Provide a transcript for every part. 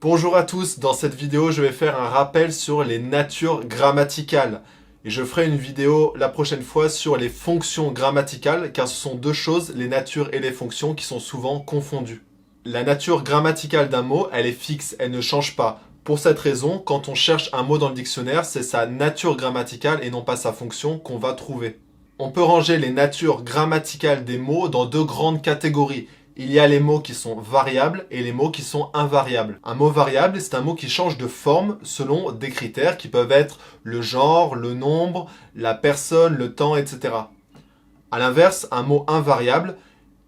Bonjour à tous, dans cette vidéo je vais faire un rappel sur les natures grammaticales. Et je ferai une vidéo la prochaine fois sur les fonctions grammaticales, car ce sont deux choses, les natures et les fonctions, qui sont souvent confondues. La nature grammaticale d'un mot, elle est fixe, elle ne change pas. Pour cette raison, quand on cherche un mot dans le dictionnaire, c'est sa nature grammaticale et non pas sa fonction qu'on va trouver. On peut ranger les natures grammaticales des mots dans deux grandes catégories. Il y a les mots qui sont variables et les mots qui sont invariables. Un mot variable, c'est un mot qui change de forme selon des critères qui peuvent être le genre, le nombre, la personne, le temps, etc. A l'inverse, un mot invariable,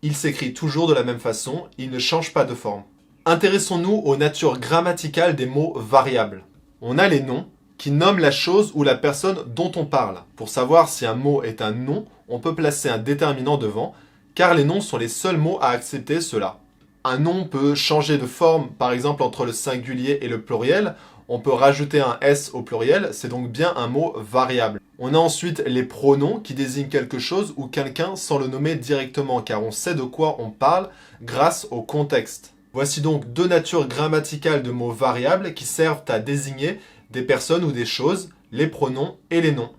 il s'écrit toujours de la même façon, il ne change pas de forme. Intéressons-nous aux natures grammaticales des mots variables. On a les noms qui nomment la chose ou la personne dont on parle. Pour savoir si un mot est un nom, on peut placer un déterminant devant, car les noms sont les seuls mots à accepter cela. Un nom peut changer de forme, par exemple entre le singulier et le pluriel. On peut rajouter un S au pluriel, c'est donc bien un mot variable. On a ensuite les pronoms qui désignent quelque chose ou quelqu'un sans le nommer directement, car on sait de quoi on parle grâce au contexte. Voici donc deux natures grammaticales de mots variables qui servent à désigner des personnes ou des choses, les pronoms et les noms.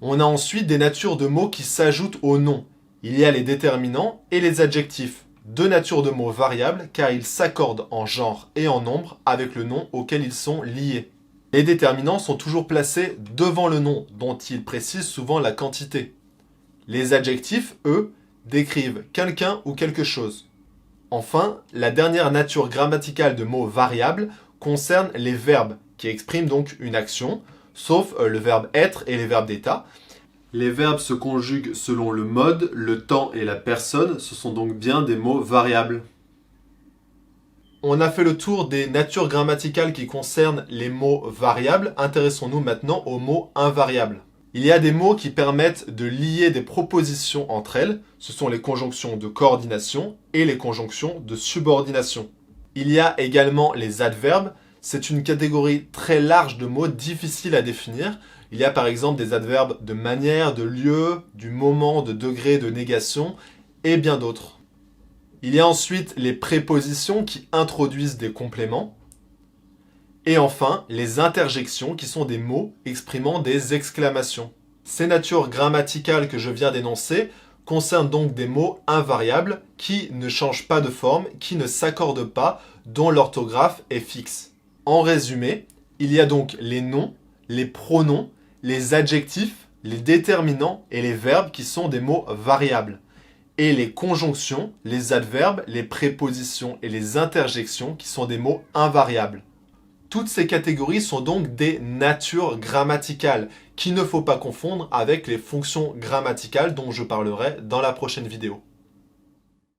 On a ensuite des natures de mots qui s'ajoutent aux noms. Il y a les déterminants et les adjectifs, deux natures de mots variables car ils s'accordent en genre et en nombre avec le nom auquel ils sont liés. Les déterminants sont toujours placés devant le nom dont ils précisent souvent la quantité. Les adjectifs, eux, décrivent quelqu'un ou quelque chose. Enfin, la dernière nature grammaticale de mots variables concerne les verbes qui expriment donc une action, sauf le verbe être et les verbes d'état. Les verbes se conjuguent selon le mode, le temps et la personne, ce sont donc bien des mots variables. On a fait le tour des natures grammaticales qui concernent les mots variables, intéressons-nous maintenant aux mots invariables. Il y a des mots qui permettent de lier des propositions entre elles, ce sont les conjonctions de coordination et les conjonctions de subordination. Il y a également les adverbes, c'est une catégorie très large de mots difficiles à définir. Il y a par exemple des adverbes de manière, de lieu, du moment, de degré, de négation et bien d'autres. Il y a ensuite les prépositions qui introduisent des compléments. Et enfin, les interjections qui sont des mots exprimant des exclamations. Ces natures grammaticales que je viens d'énoncer concernent donc des mots invariables qui ne changent pas de forme, qui ne s'accordent pas, dont l'orthographe est fixe. En résumé, il y a donc les noms, les pronoms, les adjectifs, les déterminants et les verbes qui sont des mots variables. Et les conjonctions, les adverbes, les prépositions et les interjections qui sont des mots invariables. Toutes ces catégories sont donc des natures grammaticales qu'il ne faut pas confondre avec les fonctions grammaticales dont je parlerai dans la prochaine vidéo.